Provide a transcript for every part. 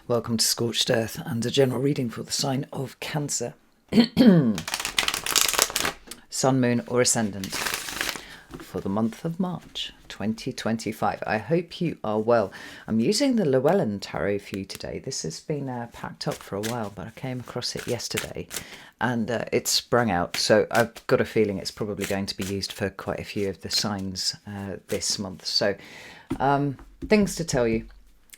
Welcome to Scorched Earth and a general reading for the sign of Cancer. Sun, Moon or Ascendant for the month of March 2025. I hope you are well. I'm using the Llewellyn Tarot for you today. This has been packed up for a while, but I came across it yesterday and it sprung out. So I've got a feeling it's probably going to be used for quite a few of the signs this month. So things to tell you.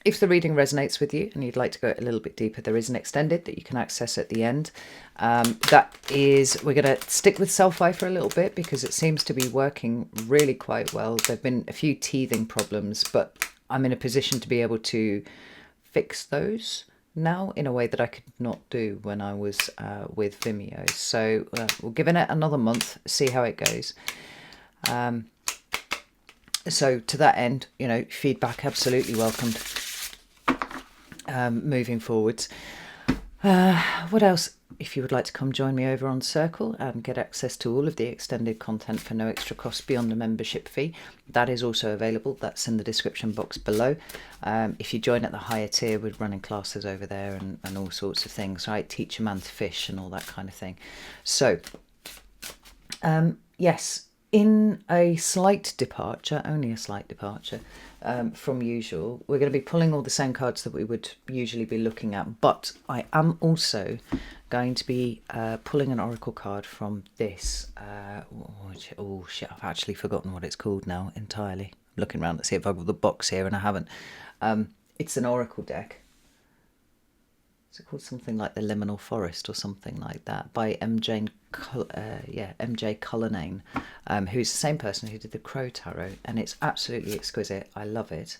If the reading resonates with you and you'd like to go a little bit deeper, there is an extended that you can access at the end. That is, we're going to stick with self-eye for a little bit because it seems to be working really quite well. There have been a few teething problems, but I'm in a position to be able to fix those now in a way that I could not do when I was with Vimeo. So we'll give it another month, see how it goes. So to that end, you know, feedback absolutely welcomed. Moving forwards, what else? If you would like to come join me over on Circle and get access to all of the extended content for no extra cost beyond the membership fee, that is also available. That's in the description box below. If you join at the higher tier, we're running classes over there and all sorts of things, right? Teach a man to fish and all that kind of thing. So yes, in a slight departure, only a slight departure from usual, we're going to be pulling all the same cards that we would usually be looking at, but I am also going to be pulling an oracle card from this. Oh shit, I've actually forgotten what it's called now entirely. I'm looking around to see if I've got the box here and I haven't. It's an oracle deck. Is it called something like the Liminal Forest or something like that by MJ Cullinane, who's the same person who did the Crow Tarot, and it's absolutely exquisite. I love it.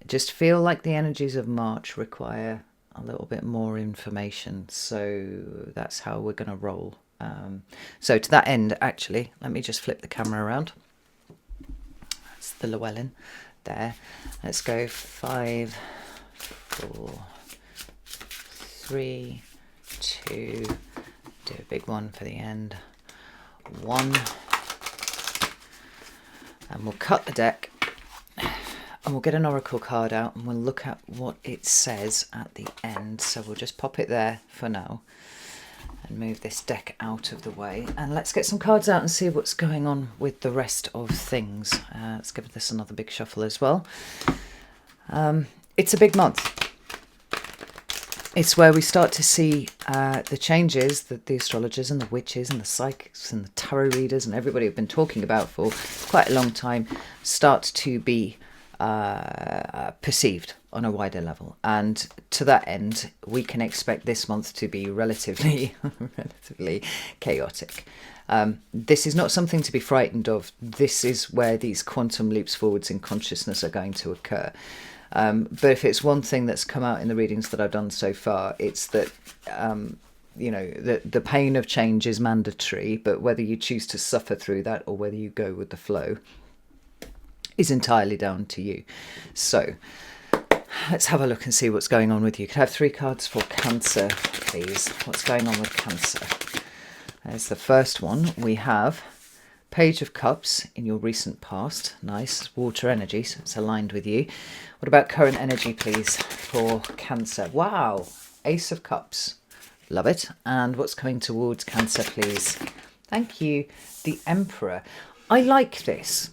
Just feel like the energies of March require a little bit more information, so that's how we're going to roll. So to that end, actually, let me just flip the camera around. That's the Llewellyn there. Let's go 5, 4, 3, 2, do a big one for the end, 1, and we'll cut the deck and we'll get an oracle card out and we'll look at what it says at the end. So we'll just pop it there for now and move this deck out of the way, and let's get some cards out and see what's going on with the rest of things. Let's give this another big shuffle as well. It's a big month. It's where we start to see the changes that the astrologers and the witches and the psychics and the tarot readers and everybody have been talking about for quite a long time start to be perceived on a wider level. And to that end, we can expect this month to be relatively chaotic. This is not something to be frightened of. This is where these quantum leaps forwards in consciousness are going to occur. But if it's one thing that's come out in the readings that I've done so far, it's that, you know, the pain of change is mandatory, but whether you choose to suffer through that or whether you go with the flow is entirely down to you. So let's have a look and see what's going on with you. Could I have 3 cards for Cancer, please? What's going on with Cancer? There's the first one. We have Page of Cups in your recent past. Nice. Water energy, so it's aligned with you. What about current energy, please, for Cancer? Wow. Ace of Cups. Love it. And what's coming towards Cancer, please? Thank you. The Emperor. I like this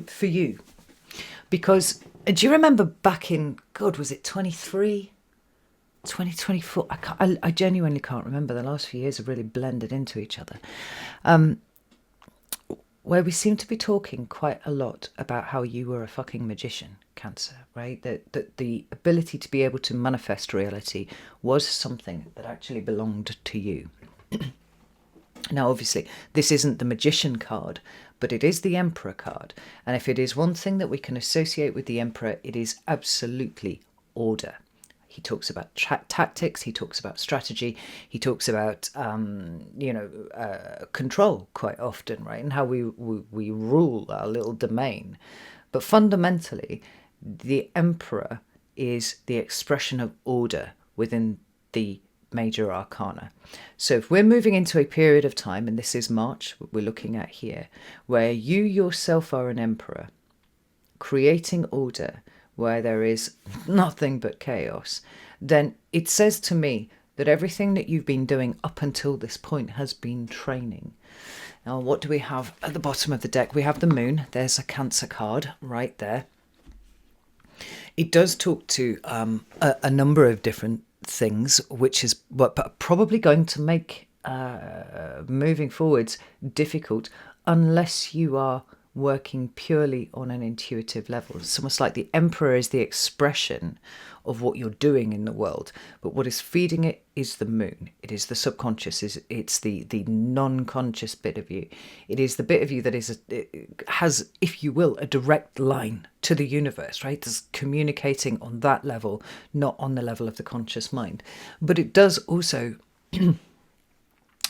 for you because do you remember back in, God, was it 23? 2024? I genuinely can't remember. The last few years have really blended into each other. Where we seem to be talking quite a lot about how you were a fucking magician, Cancer, right? That the ability to be able to manifest reality was something that actually belonged to you. Now, obviously, this isn't the Magician card, but it is the Emperor card. And if it is one thing that we can associate with the Emperor, it is absolutely order. He talks about tactics, he talks about strategy, he talks about, control quite often, right? And how we rule our little domain. But fundamentally, the Emperor is the expression of order within the major arcana. So if we're moving into a period of time, and this is March, what we're looking at here, where you yourself are an emperor, creating order where there is nothing but chaos, then it says to me that everything that you've been doing up until this point has been training. Now, what do we have at the bottom of the deck? We have the moon. There's a Cancer card right there. It does talk to a number of different things, which is probably going to make moving forwards difficult unless you are working purely on an intuitive level. It's almost like the Emperor is the expression of what you're doing in the world, but what is feeding it is the moon. It is the subconscious. It's the non-conscious bit of you. It is the bit of you that has, if you will, a direct line to the universe, right? It's communicating on that level, not on the level of the conscious mind. But it does also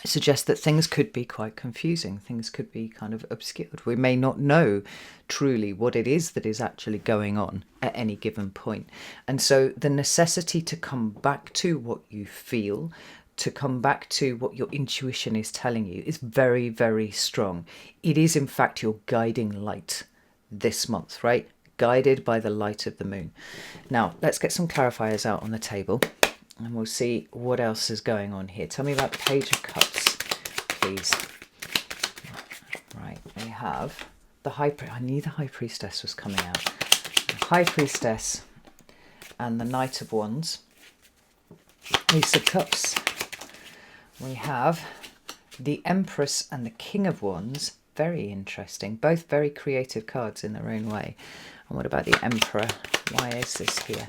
suggest that things could be quite confusing. Things could be kind of obscured. We may not know truly what it is that is actually going on at any given point. And so the necessity to come back to what you feel, to come back to what your intuition is telling you, is very, very strong. It is, in fact, your guiding light this month, right? Guided by the light of the moon. Now, let's get some clarifiers out on the table, and we'll see what else is going on here. Tell me about the Page of Cups, please. Right, we have the I knew the High Priestess was coming out. The High Priestess and the Knight of Wands. Ace of Cups. We have the Empress and the King of Wands. Very interesting. Both very creative cards in their own way. And what about the Emperor? Why is this here?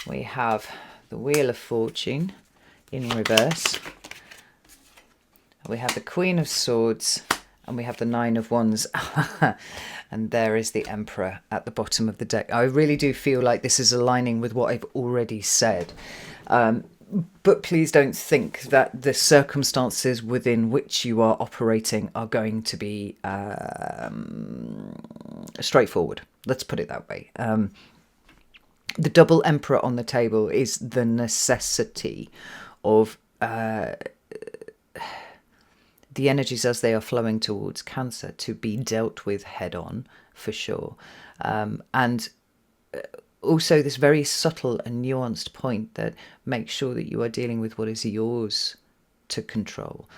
We have the Wheel of Fortune in reverse. We have the Queen of Swords, and we have the Nine of Wands. And there is the Emperor at the bottom of the deck. I really do feel like this is aligning with what I've already said. But please don't think that the circumstances within which you are operating are going to be straightforward. Let's put it that way. The double Emperor on the table is the necessity of the energies as they are flowing towards Cancer to be dealt with head on, for sure. And also this very subtle and nuanced point that makes sure that you are dealing with what is yours to control,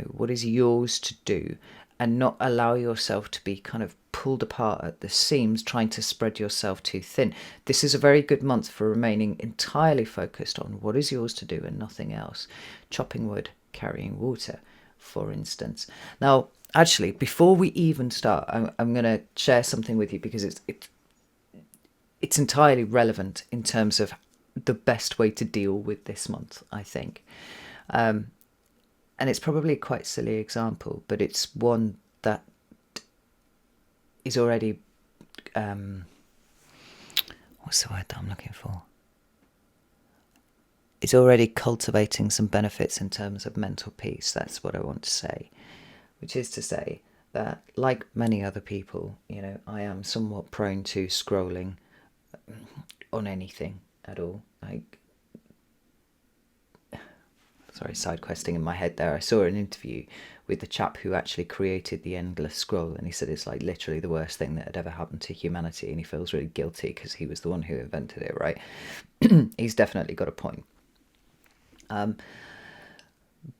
what is yours to do, and not allow yourself to be kind of pulled apart at the seams, trying to spread yourself too thin. This is a very good month for remaining entirely focused on what is yours to do and nothing else. Chopping wood, carrying water, for instance. Now, actually, before we even start, I'm going to share something with you, because it's entirely relevant in terms of the best way to deal with this month, I think. And it's probably a quite silly example, but it's one that is already, what's the word that I'm looking for? It's already cultivating some benefits in terms of mental peace. That's what I want to say, which is to say that, like many other people, I am somewhat prone to scrolling on anything at all. Sorry, side questing in my head there. I saw an interview with the chap who actually created the endless scroll, and he said it's like literally the worst thing that had ever happened to humanity, and he feels really guilty because he was the one who invented it, right? He's definitely got a point.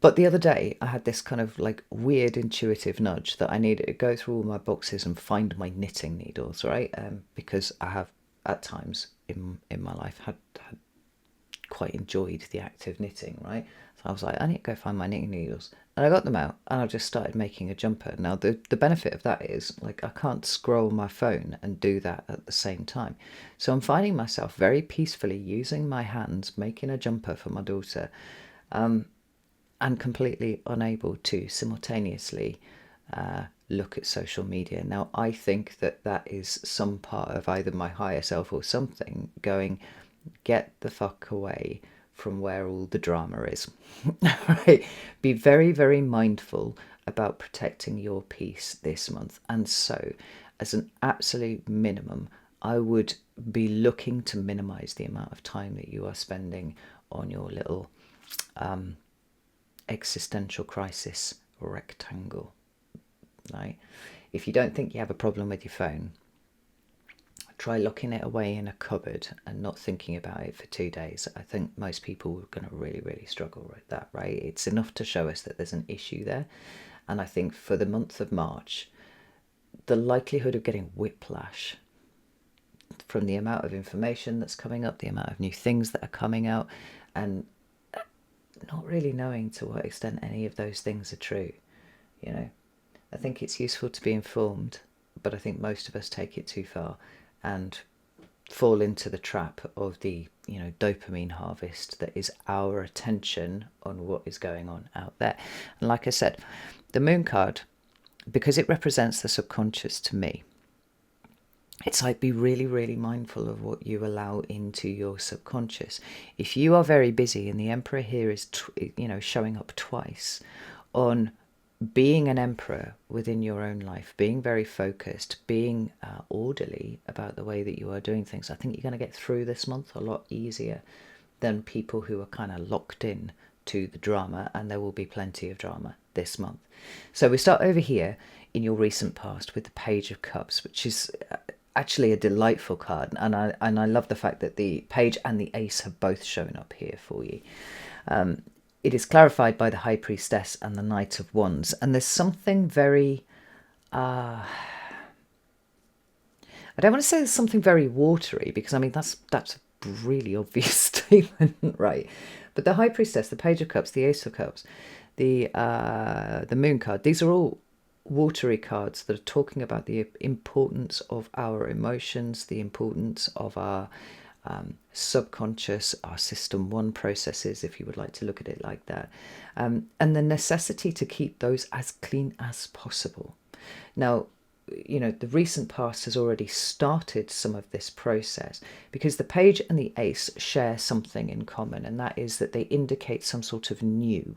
But the other day I had this kind of like weird intuitive nudge that I needed to go through all my boxes and find my knitting needles, right? Because I have at times in my life had quite enjoyed the act of knitting, right? So I was like, I need to go find my knitting needles, and I got them out, and I just started making a jumper. Now the benefit of that is, like, I can't scroll my phone and do that at the same time, so I'm finding myself very peacefully using my hands making a jumper for my daughter, and completely unable to simultaneously look at social media. Now I think that is some part of either my higher self or something going, get the fuck away from where all the drama is. Right? Be very, very mindful about protecting your peace this month. And so, as an absolute minimum, I would be looking to minimize the amount of time that you are spending on your little existential crisis rectangle. Right? If you don't think you have a problem with your phone, try locking it away in a cupboard and not thinking about it for 2 days. I think most people are going to really, really struggle with that, right? It's enough to show us that there's an issue there. And I think for the month of March, the likelihood of getting whiplash from the amount of information that's coming up, the amount of new things that are coming out, and not really knowing to what extent any of those things are true, you know. I think it's useful to be informed, but I think most of us take it too far and fall into the trap of the, you know, dopamine harvest that is our attention on what is going on out there. And like I said, the moon card, because it represents the subconscious to me, it's like, be really, really mindful of what you allow into your subconscious. If you are very busy, and the Emperor here is, you know, showing up twice on being an emperor within your own life, being very focused, being orderly about the way that you are doing things, I think you're going to get through this month a lot easier than people who are kind of locked in to the drama, and there will be plenty of drama this month. So we start over here in your recent past with the Page of Cups, which is actually a delightful card, and I love the fact that the Page and the Ace have both shown up here for you. It is clarified by the High Priestess and the Knight of Wands, and there's something very I don't want to say there's something very watery, because I mean that's a really obvious statement, right? But the High Priestess, the Page of Cups, the Ace of Cups, the Moon card, these are all watery cards that are talking about the importance of our emotions, the importance of our subconscious, our system 1 processes, if you would like to look at it like that, and the necessity to keep those as clean as possible. Now, you know, the recent past has already started some of this process, because the Page and the Ace share something in common, and that is that they indicate some sort of new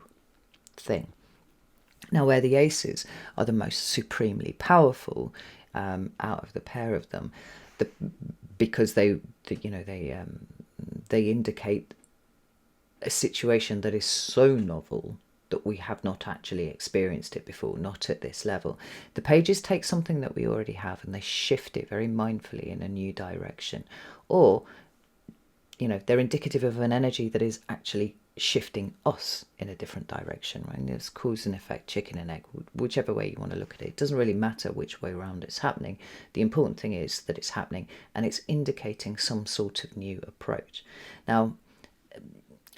thing. Now, where the Aces are the most supremely powerful out of the pair of them, because they indicate a situation that is so novel that we have not actually experienced it before, not at this level. The Pages take something that we already have and they shift it very mindfully in a new direction, or, you know, they're indicative of an energy that is actually shifting us in a different direction, right? And there's cause and effect, chicken and egg, whichever way you want to look at it. It doesn't really matter which way around it's happening. The important thing is that it's happening, and it's indicating some sort of new approach. Now,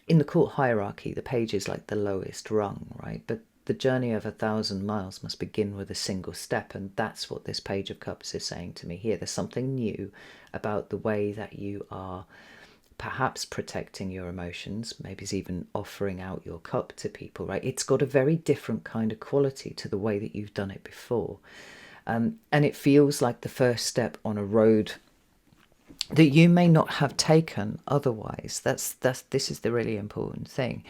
in the court hierarchy, the Page is like the lowest rung, right? But the journey of 1,000 miles must begin with a single step, and that's what this Page of Cups is saying to me here. There's something new about the way that you are perhaps protecting your emotions, maybe it's even offering out your cup to people, right? It's got a very different kind of quality to the way that you've done it before. And it feels like the first step on a road that you may not have taken otherwise. This is the really important thing.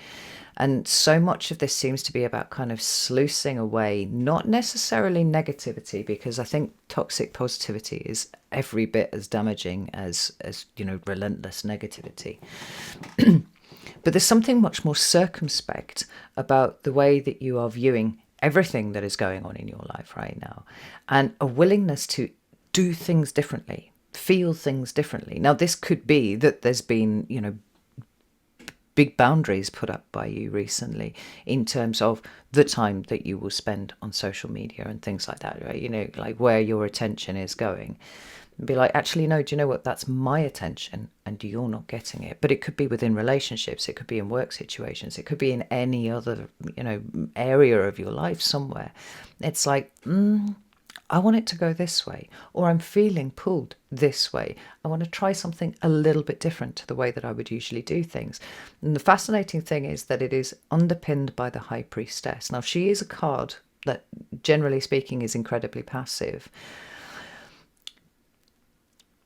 And so much of this seems to be about kind of sluicing away, not necessarily negativity, because I think toxic positivity is every bit as damaging as you know, relentless negativity. But there's something much more circumspect about the way that you are viewing everything that is going on in your life right now, and a willingness to do things differently, feel things differently. Now, this could be that there's been, you know, big boundaries put up by you recently in terms of the time that you will spend on social media and things like that, right? You know, like where your attention is going. And be like, actually, no, do you know what? That's my attention and you're not getting it. But it could be within relationships. It could be in work situations. It could be in any other, you know, area of your life somewhere. It's like, I want it to go this way, or I'm feeling pulled this way. I want to try something a little bit different to the way that I would usually do things. And the fascinating thing is that it is underpinned by the High Priestess. Now, she is a card that, generally speaking, is incredibly passive,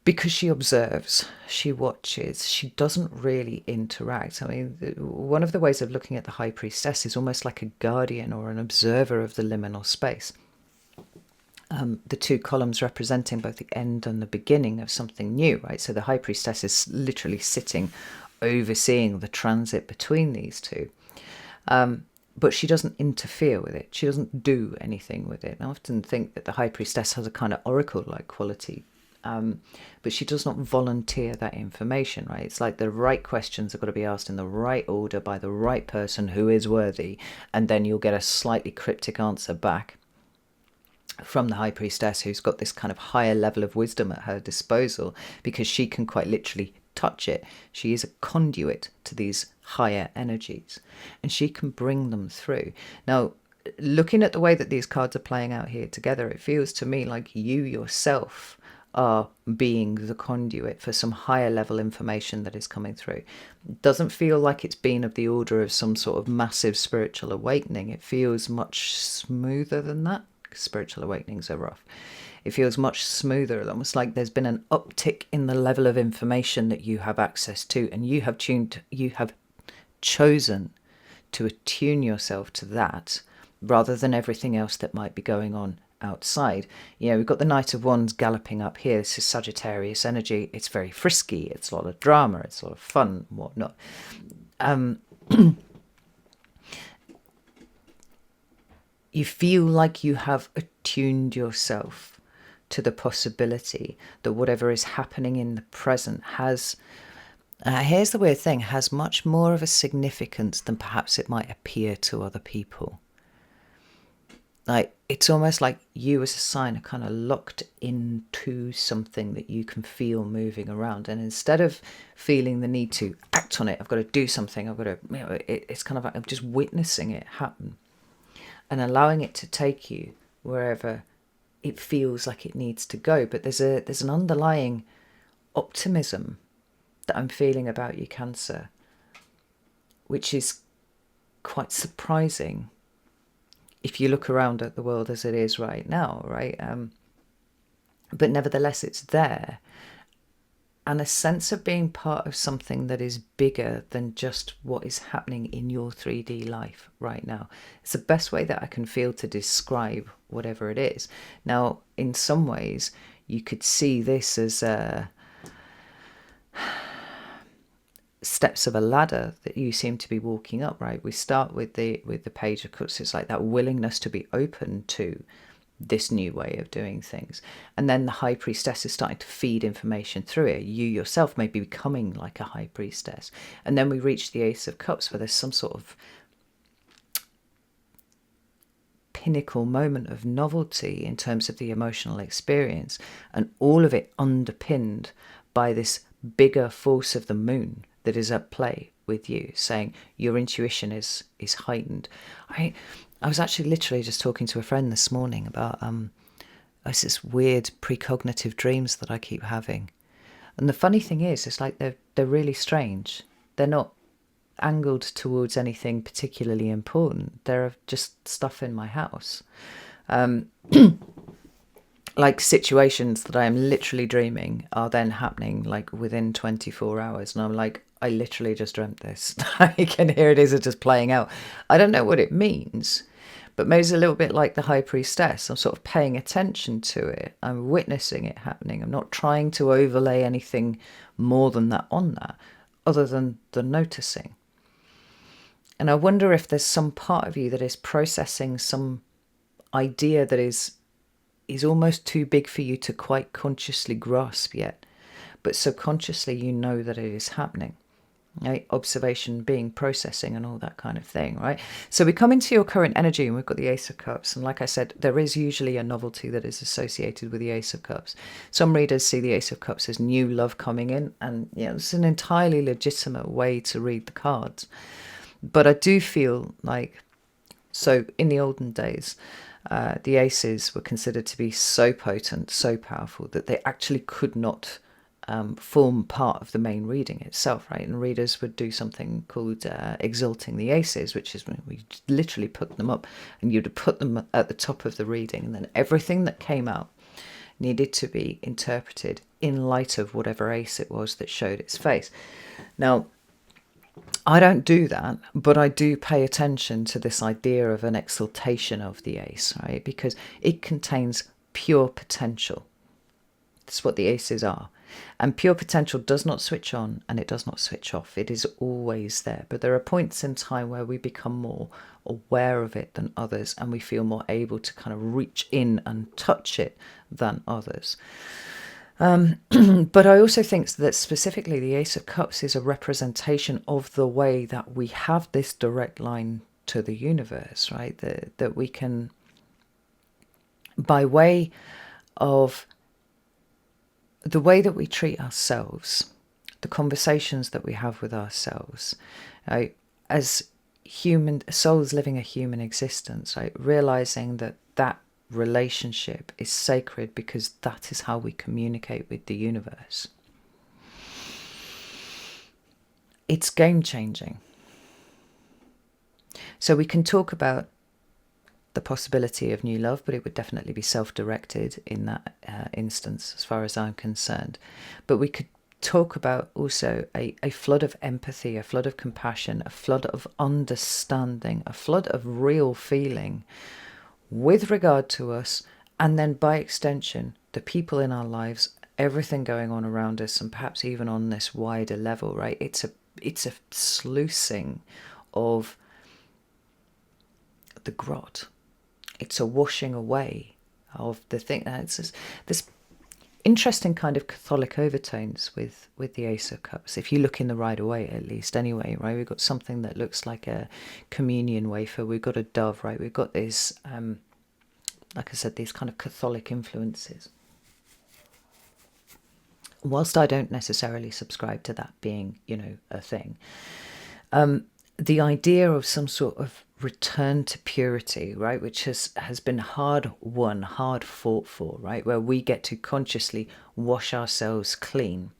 because she observes, she watches, she doesn't really interact. I mean, one of the ways of looking at the High Priestess is almost like a guardian or an observer of the liminal space. The two columns representing both the end and the beginning of something new, right? So the High Priestess is literally sitting, overseeing the transit between these two. But she doesn't interfere with it. She doesn't do anything with it. And I often think that the High Priestess has a kind of oracle-like quality but she does not volunteer that information, right? It's like the right questions have got to be asked in the right order by the right person who is worthy, and then you'll get a slightly cryptic answer back from the high priestess, who's got this kind of higher level of wisdom at her disposal, because she can quite literally touch it. She is a conduit to these higher energies, and she can bring them through. Now, looking at the way that these cards are playing out here together, it feels to me like you yourself are being the conduit for some higher level information that is coming through. It doesn't feel like it's been of the order of some sort of massive spiritual awakening. It feels much smoother than that. Spiritual awakenings are rough. It feels much smoother, almost like there's been an uptick in the level of information that you have access to, and you have chosen to attune yourself to that rather than everything else that might be going on outside. You know, we've got the Knight of Wands galloping up here. This is Sagittarius energy. It's very frisky. It's a lot of drama. It's a lot of fun and whatnot. You feel like you have attuned yourself to the possibility that whatever is happening in the present has, here's the weird thing, has much more of a significance than perhaps it might appear to other people. Like, it's almost like you as a sign are kind of locked into something that you can feel moving around. And instead of feeling the need to act on it, I've got to do something, I've got to, you know, it's kind of like I'm just witnessing it happen and allowing it to take you wherever it feels like it needs to go. But there's an underlying optimism that I'm feeling about you, Cancer, which is quite surprising if you look around at the world as it is right now, right? But nevertheless, it's there. And a sense of being part of something that is bigger than just what is happening in your 3D life right now. It's the best way that I can feel to describe whatever it is. Now, in some ways, you could see this as steps of a ladder that you seem to be walking up, right? We start with the Page of Cups. It's like that willingness to be open to this new way of doing things, and then the High Priestess is starting to feed information through it. You yourself may be becoming like a High Priestess, and then we reach the Ace of Cups, where there's some sort of pinnacle moment of novelty in terms of the emotional experience, and all of it underpinned by this bigger force of the moon that is at play with you, saying your intuition is heightened. I was actually literally just talking to a friend this morning about it's this weird precognitive dreams that I keep having. And the funny thing is, it's like they're really strange. They're not angled towards anything particularly important. They're just stuff in my house. Like situations that I am literally dreaming are then happening like within 24 hours. And I'm like, I literally just dreamt this. And here it is, it's just playing out. I don't know what it means, but maybe it's a little bit like the High Priestess. I'm sort of paying attention to it. I'm witnessing it happening. I'm not trying to overlay anything more than that on that, other than the noticing. And I wonder if there's some part of you that is processing some idea that is almost too big for you to quite consciously grasp yet. But subconsciously you know that it is happening. Right? Observation, being, processing, and all that kind of thing, right? So we come into your current energy, and we've got the Ace of Cups. And like I said, there is usually a novelty that is associated with the Ace of Cups. Some readers see the Ace of Cups as new love coming in, and you know, it's an entirely legitimate way to read the cards. But I do feel like, so in the olden days, the aces were considered to be so potent, so powerful, that they actually could not form part of the main reading itself, right? And readers would do something called exalting the aces, which is when we literally put them up, and you'd put them at the top of the reading, and then everything that came out needed to be interpreted in light of whatever ace it was that showed its face. Now, I don't do that, but I do pay attention to this idea of an exaltation of the ace, right? Because it contains pure potential. That's what the aces are. And pure potential does not switch on and it does not switch off. It is always there. But there are points in time where we become more aware of it than others, and we feel more able to kind of reach in and touch it than others. But I also think that specifically the Ace of Cups is a representation of the way that we have this direct line to the universe, right? That we can, by way of the way that we treat ourselves, the conversations that we have with ourselves, right? As human souls living a human existence, right? Realizing that that relationship is sacred because that is how we communicate with the universe. It's game changing. So we can talk about the possibility of new love, but it would definitely be self-directed in that instance, as far as I'm concerned. But we could talk about also a flood of empathy, a flood of compassion, a flood of understanding, a flood of real feeling with regard to us, and then by extension, the people in our lives, everything going on around us, and perhaps even on this wider level, right? It's a sluicing of the grot. It's a washing away of the thing. It's this interesting kind of Catholic overtones with the Ace of Cups. If you look in the right way, at least, anyway, right? We've got something that looks like a communion wafer. We've got a dove, right? We've got this, like I said, these kind of Catholic influences. Whilst I don't necessarily subscribe to that being, a thing, the idea of some sort of return to purity, right, which has been hard won, hard fought for, right, where we get to consciously wash ourselves clean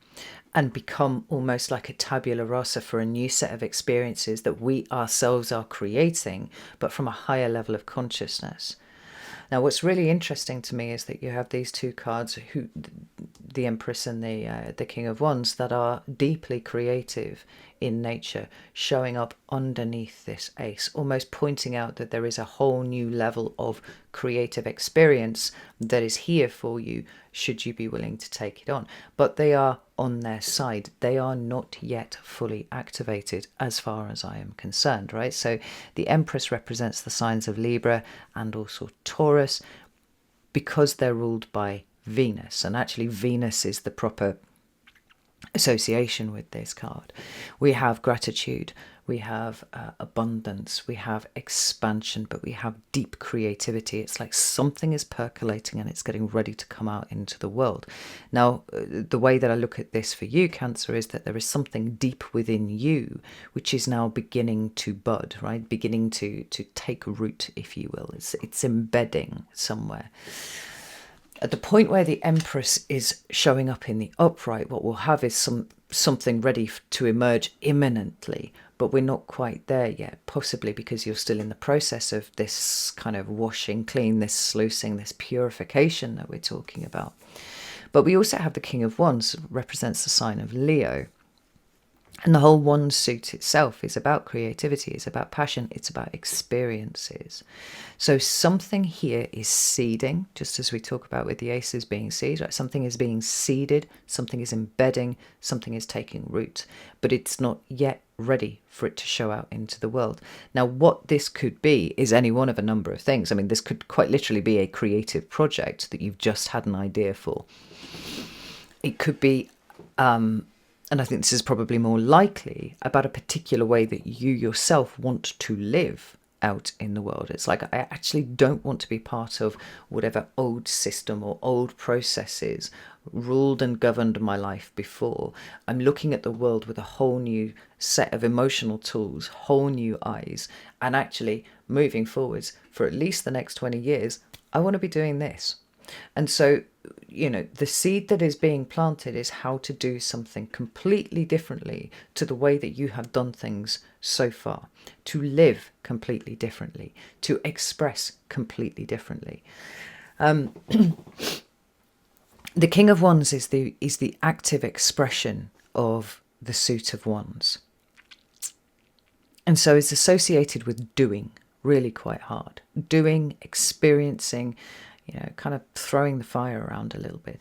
and become almost like a tabula rasa for a new set of experiences that we ourselves are creating, but from a higher level of consciousness. Now, what's really interesting to me is that you have these two cards, the Empress and the King of Wands, that are deeply creative in nature, showing up underneath this ace, almost pointing out that there is a whole new level of creative experience that is here for you, should you be willing to take it on. But they are on their side. They are not yet fully activated as far as I am concerned, right? So the Empress represents the signs of Libra and also Taurus, because they're ruled by Venus, and actually Venus is the proper association with this card. We have gratitude, we have abundance, we have expansion, but we have deep creativity. It's like something is percolating and it's getting ready to come out into the world. Now, the way that I look at this for you, Cancer, is that there is something deep within you which is now beginning to bud, right? Beginning to take root, if you will. It's embedding somewhere. At the point where the Empress is showing up in the upright, what we'll have is something ready to emerge imminently, but we're not quite there yet, possibly because you're still in the process of this kind of washing clean, this sluicing, this purification that we're talking about. But we also have the King of Wands, represents the sign of Leo. And the whole wand suit itself is about creativity, it's about passion, it's about experiences. So something here is seeding, just as we talk about with the aces being seeds, right? Something is being seeded, something is embedding, something is taking root, but it's not yet ready for it to show out into the world. Now, what this could be is any one of a number of things. I mean, this could quite literally be a creative project that you've just had an idea for. It could be and I think this is probably more likely, about a particular way that you yourself want to live out in the world. It's like, I actually don't want to be part of whatever old system or old processes ruled and governed my life before. I'm looking at the world with a whole new set of emotional tools, whole new eyes, and actually moving forwards for at least the next 20 years, I want to be doing this. And so, the seed that is being planted is how to do something completely differently to the way that you have done things so far, to live completely differently, to express completely differently. The King of Wands is the active expression of the suit of Wands. And so it's associated with doing really quite hard. Doing, experiencing, kind of throwing the fire around a little bit.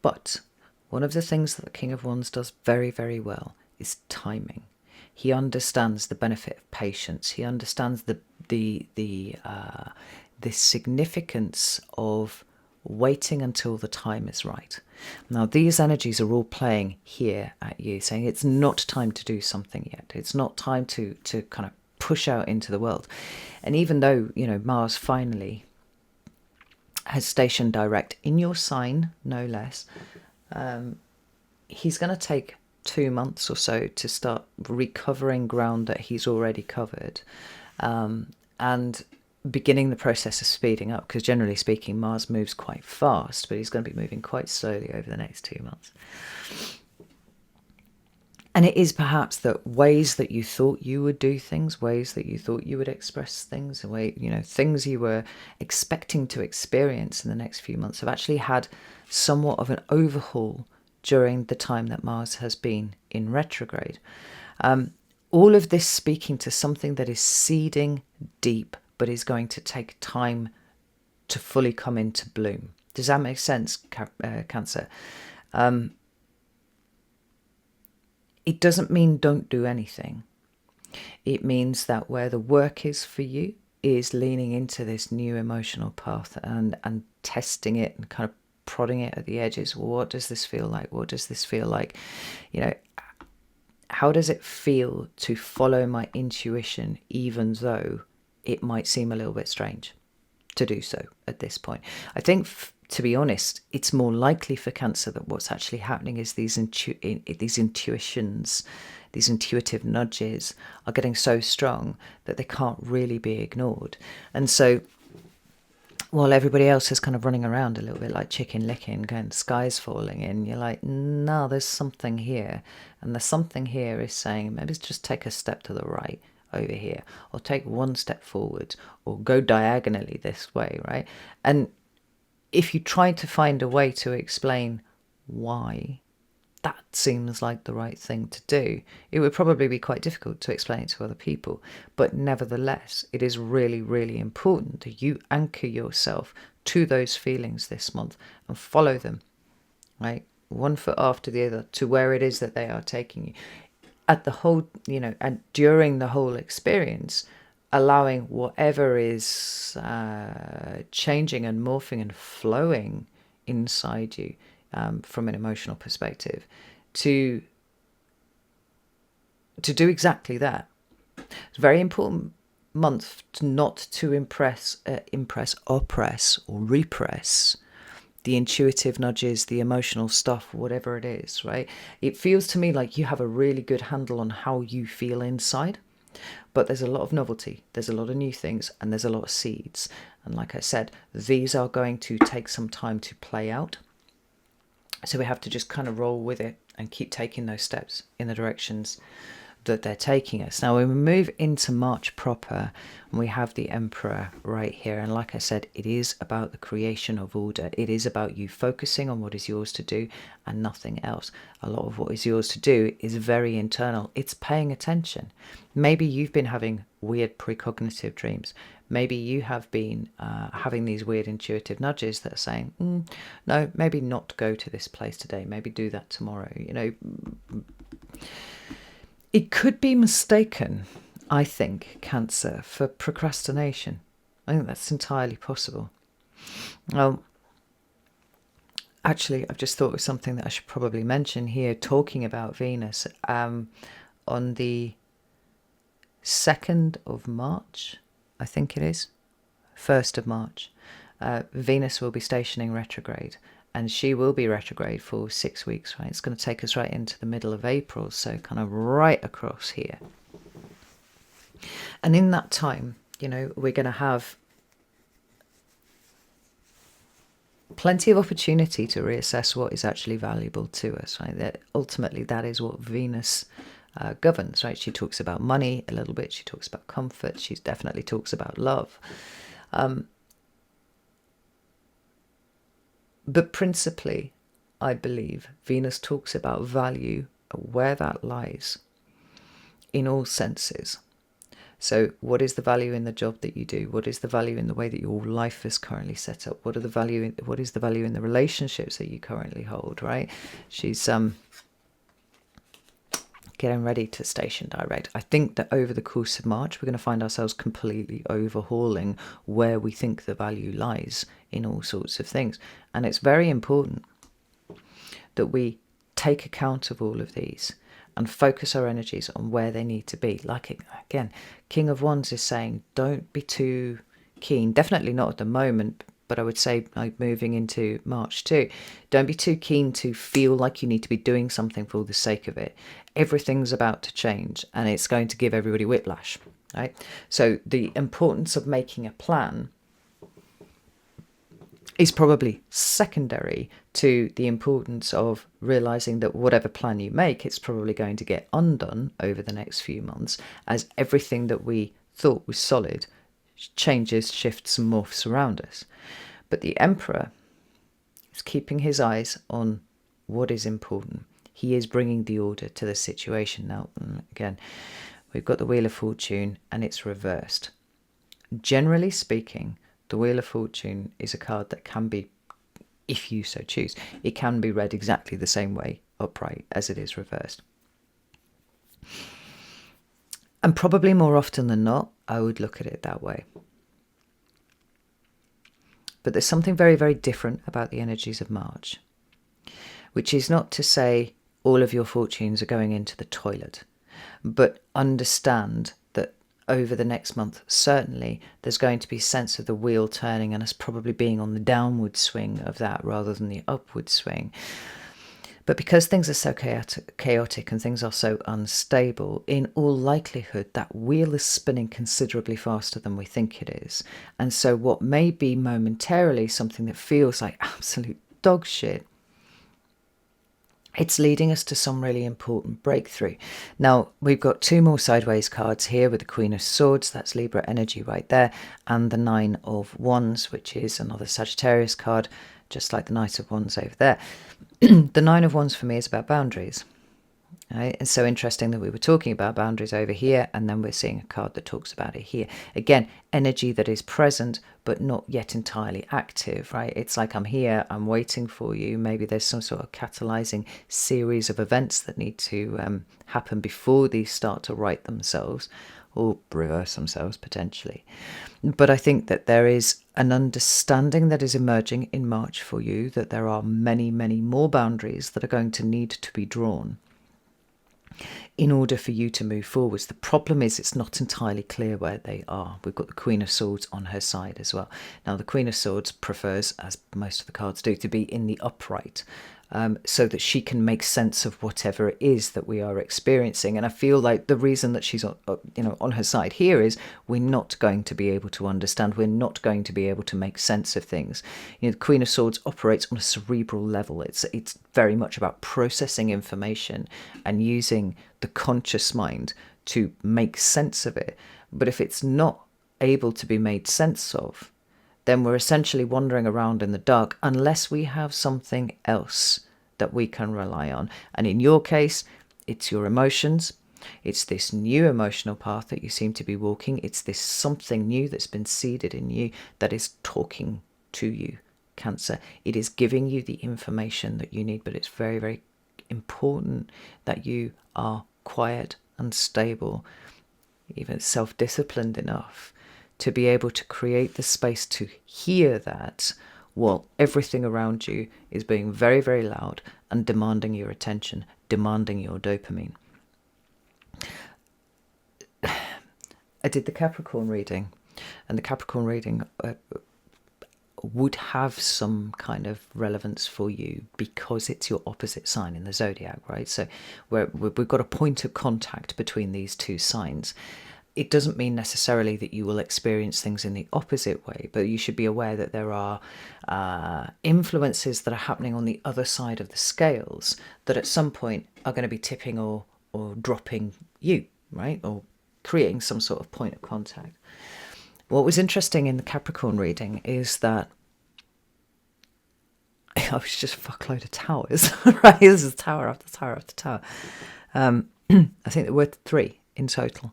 But one of the things that the King of Wands does very, very well is timing. He understands the benefit of patience. He understands the significance of waiting until the time is right. Now, these energies are all playing here at you, saying it's not time to do something yet. It's not time to kind of push out into the world. And even though, Mars finally has stationed direct in your sign, no less, he's going to take 2 months or so to start recovering ground that he's already covered, and beginning the process of speeding up, because generally speaking Mars moves quite fast, but he's going to be moving quite slowly over the next 2 months. And it is perhaps that ways that you thought you would do things, ways that you thought you would express things, things you were expecting to experience in the next few months have actually had somewhat of an overhaul during the time that Mars has been in retrograde. All of this speaking to something that is seeding deep, but is going to take time to fully come into bloom. Does that make sense, Cancer? It doesn't mean don't do anything. It means that where the work is for you is leaning into this new emotional path and testing it and kind of prodding it at the edges. Well, what does this feel like? What does this feel like? How does it feel to follow my intuition, even though it might seem a little bit strange to do so at this point? I think, to be honest, it's more likely for Cancer that what's actually happening is these intuitions, these intuitive nudges are getting so strong that they can't really be ignored. And so while everybody else is kind of running around a little bit like chicken licking, going, sky's falling in, you're like, no, there's something here. And the something here is saying, maybe just take a step to the right over here, or take one step forward, or go diagonally this way, right? And if you try to find a way to explain why that seems like the right thing to do, it would probably be quite difficult to explain it to other people. But nevertheless, it is really, really important that you anchor yourself to those feelings this month and follow them, right? One foot after the other to where it is that they are taking you. At the whole, and during the whole experience, allowing whatever is changing and morphing and flowing inside you from an emotional perspective to do exactly that. It's a very important month not to impress, oppress or repress the intuitive nudges, the emotional stuff, whatever it is, right? It feels to me like you have a really good handle on how you feel inside. But there's a lot of novelty, there's a lot of new things, and there's a lot of seeds. And like I said, these are going to take some time to play out. So we have to just kind of roll with it and keep taking those steps in the directions that they're taking us. Now, when we move into March proper, we have the Emperor right here. And like I said, it is about the creation of order. It is about you focusing on what is yours to do and nothing else. A lot of what is yours to do is very internal. It's paying attention. Maybe you've been having weird precognitive dreams. Maybe you have been having these weird intuitive nudges that are saying, no, maybe not go to this place today. Maybe do that tomorrow. It could be mistaken, I think, Cancer, for procrastination. I think that's entirely possible. Well, actually, I've just thought of something that I should probably mention here, talking about Venus. On the 2nd of March, I think it is, 1st of March, Venus will be stationing retrograde. And she will be retrograde for 6 weeks, right? It's going to take us right into the middle of April, so kind of right across here. And in that time, we're going to have plenty of opportunity to reassess what is actually valuable to us, right? That ultimately, that is what Venus governs, right? She talks about money a little bit. She talks about comfort. She definitely talks about love. But principally, I believe Venus talks about value, where that lies, in all senses. So what is the value in the job that you do? What is the value in the way that your life is currently set up? What is the value in the relationships that you currently hold, right? She's getting ready to station direct. I think that over the course of March, we're going to find ourselves completely overhauling where we think the value lies in all sorts of things. And it's very important that we take account of all of these and focus our energies on where they need to be. Like, again, King of Wands is saying, don't be too keen, definitely not at the moment, but I would say like moving into March too, don't be too keen to feel like you need to be doing something for the sake of it. Everything's about to change and it's going to give everybody whiplash, right? So the importance of making a plan is probably secondary to the importance of realizing that whatever plan you make, it's probably going to get undone over the next few months, as everything that we thought was solid changes, shifts and morphs around us. But the Emperor is keeping his eyes on what is important. He is bringing the order to the situation. Now, again, we've got the Wheel of Fortune and it's reversed. Generally speaking, the Wheel of Fortune is a card that can be, if you so choose, it can be read exactly the same way upright as it is reversed. And probably more often than not, I would look at it that way. But there's something very, very different about the energies of March, which is not to say all of your fortunes are going into the toilet, but understand that over the next month, certainly, there's going to be a sense of the wheel turning and us probably being on the downward swing of that rather than the upward swing. But because things are so chaotic and things are so unstable, in all likelihood, that wheel is spinning considerably faster than we think it is. And so what may be momentarily something that feels like absolute dog shit, it's leading us to some really important breakthrough. Now, we've got two more sideways cards here with the Queen of Swords, that's Libra energy right there, and the Nine of Wands, which is another Sagittarius card, just like the Knight of Wands over there. The Nine of Wands for me is about boundaries. Right? It's so interesting that we were talking about boundaries over here, and then we're seeing a card that talks about it here. Again, energy that is present, but not yet entirely active, right? It's like I'm here, I'm waiting for you. Maybe there's some sort of catalyzing series of events that need to happen before these start to right themselves, or reverse themselves potentially. But I think that there is an understanding that is emerging in March for you, that there are many, many more boundaries that are going to need to be drawn in order for you to move forwards. The problem is it's not entirely clear where they are. We've got the Queen of Swords on her side as well. Now, the Queen of Swords prefers, as most of the cards do, to be in the upright, so that she can make sense of whatever it is that we are experiencing. And I feel like the reason that she's on her side here is we're not going to be able to understand. We're not going to be able to make sense of things. The Queen of Swords operates on a cerebral level. It's very much about processing information and using the conscious mind to make sense of it. But if it's not able to be made sense of, then we're essentially wandering around in the dark unless we have something else that we can rely on. And in your case, it's your emotions. It's this new emotional path that you seem to be walking. It's this something new that's been seeded in you that is talking to you, Cancer. It is giving you the information that you need, but it's very, very important that you are quiet and stable, even self-disciplined enough to be able to create the space to hear that while everything around you is being very, very loud and demanding your attention, demanding your dopamine. I did the Capricorn reading, and the Capricorn reading would have some kind of relevance for you because it's your opposite sign in the zodiac, right? So we've got a point of contact between these two signs. It doesn't mean necessarily that you will experience things in the opposite way, but you should be aware that there are influences that are happening on the other side of the scales that at some point are going to be tipping or dropping you, right? Or creating some sort of point of contact. What was interesting in the Capricorn reading is that I was just a fuckload of towers, right? This is tower after tower after tower. I think there were 3 in total.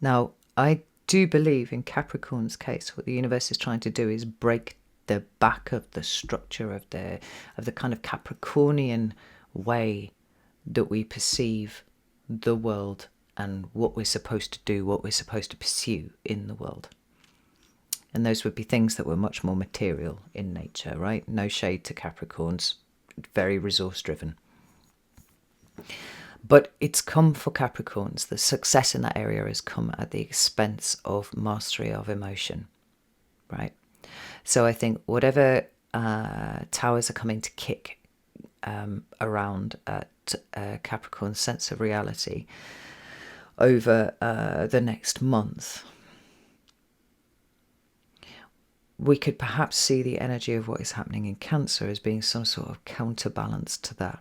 Now, I do believe in Capricorn's case, what the universe is trying to do is break the back of the structure of the kind of Capricornian way that we perceive the world and what we're supposed to do, what we're supposed to pursue in the world. And those would be things that were much more material in nature, right? No shade to Capricorns, very resource driven. But it's come for Capricorns. The success in that area has come at the expense of mastery of emotion, right? So I think whatever towers are coming to kick around at Capricorn's sense of reality over the next month, we could perhaps see the energy of what is happening in Cancer as being some sort of counterbalance to that,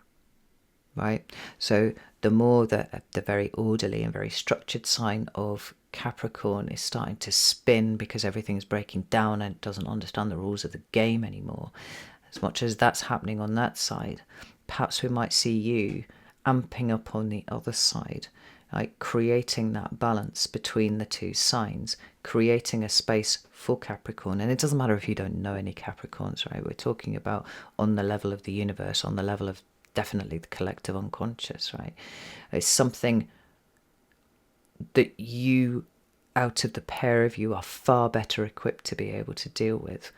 right? So the more that the very orderly and very structured sign of Capricorn is starting to spin because everything is breaking down and it doesn't understand the rules of the game anymore, as much as that's happening on that side, perhaps we might see you amping up on the other side, like creating that balance between the two signs, creating a space for Capricorn. And it doesn't matter if you don't know any Capricorns, right? We're talking about on the level of the universe, on the level of definitely the collective unconscious, right? It's something that you, out of the pair of you, are far better equipped to be able to deal with,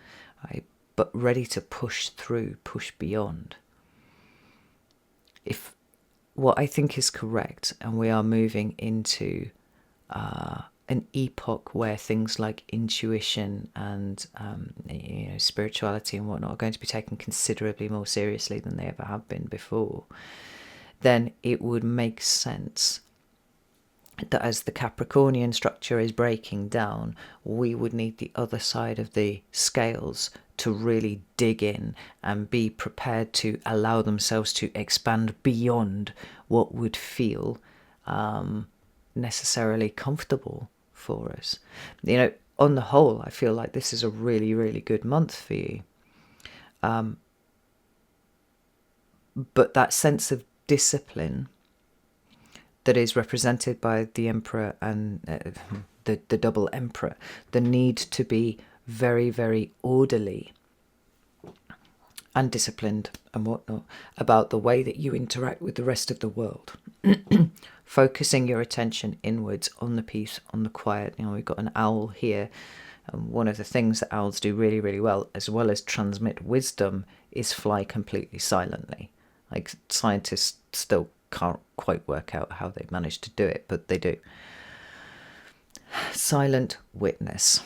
right? But ready to push through, push beyond. If what I think is correct, and we are moving into an epoch where things like intuition and spirituality and whatnot are going to be taken considerably more seriously than they ever have been before, then it would make sense that as the Capricornian structure is breaking down, we would need the other side of the scales to really dig in and be prepared to allow themselves to expand beyond what would feel necessarily comfortable for us. You know, on the whole, I feel like this is a really, really good month for you. But that sense of discipline that is represented by the Emperor and the double Emperor, the need to be very, very orderly and disciplined and whatnot about the way that you interact with the rest of the world. Focusing your attention inwards on the peace, on the quiet. You know, we've got an owl here. And one of the things that owls do really, really well as transmit wisdom, is fly completely silently. Like, scientists still can't quite work out how they managed to do it, but they do. Silent witness.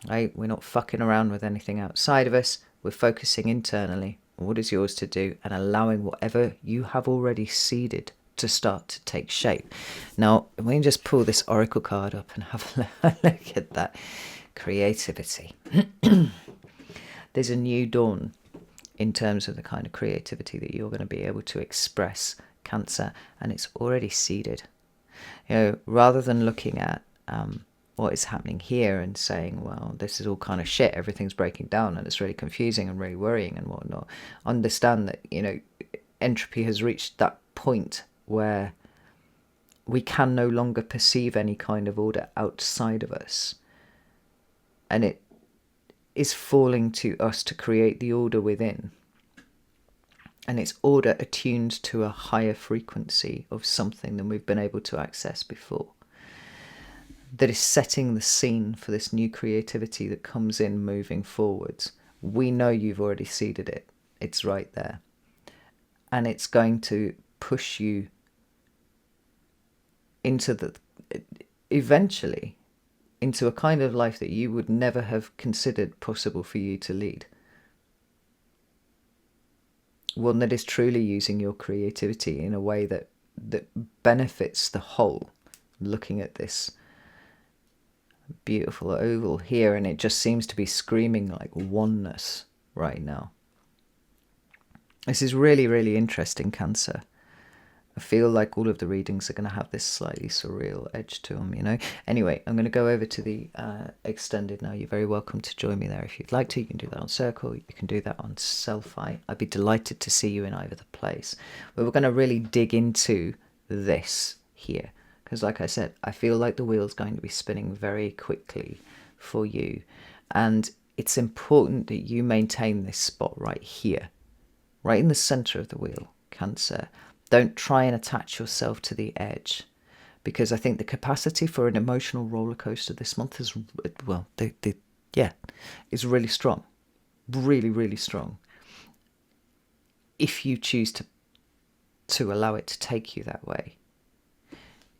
Right? We're not fucking around with anything outside of us. We're focusing internally on what is yours to do and allowing whatever you have already seeded to start to take shape. Now, we can just pull this oracle card up and have a look at that. Creativity. There's a new dawn in terms of the kind of creativity that you're going to be able to express, Cancer, and it's already seeded. You know, rather than looking at what is happening here and saying, well, this is all kind of shit, everything's breaking down and it's really confusing and really worrying and whatnot, understand that, you know, entropy has reached that point where we can no longer perceive any kind of order outside of us, and it is falling to us to create the order within. And it's order attuned to a higher frequency of something than we've been able to access before. That is setting the scene for this new creativity that comes in moving forwards. We know you've already seeded it. It's right there. And it's going to push you into eventually into a kind of life that you would never have considered possible for you to lead. One that is truly using your creativity in a way that benefits the whole. Looking at this beautiful oval here, and it just seems to be screaming like oneness right now. This is really, really interesting, Cancer. I feel like all of the readings are going to have this slightly surreal edge to them, you know. Anyway, I'm going to go over to the extended now. You're very welcome to join me there if you'd like to. You can do that on Circle. You can do that on Selfie. I'd be delighted to see you in either the place. But we're going to really dig into this here. Because like I said, I feel like the wheel's going to be spinning very quickly for you. And it's important that you maintain this spot right here, right in the centre of the wheel, Cancer. Don't try and attach yourself to the edge, because I think the capacity for an emotional roller coaster this month is, well, is really strong, really, really strong. If you choose to allow it to take you that way.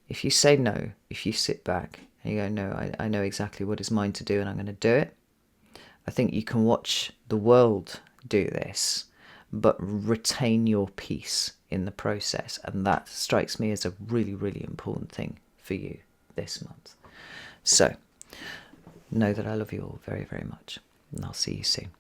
If you say no, if you sit back and you go, no, I know exactly what is mine to do and I'm going to do it, I think you can watch the world do this, but retain your peace in the process. And that strikes me as a really, really important thing for you this month. So, know that I love you all very, very much, and I'll see you soon.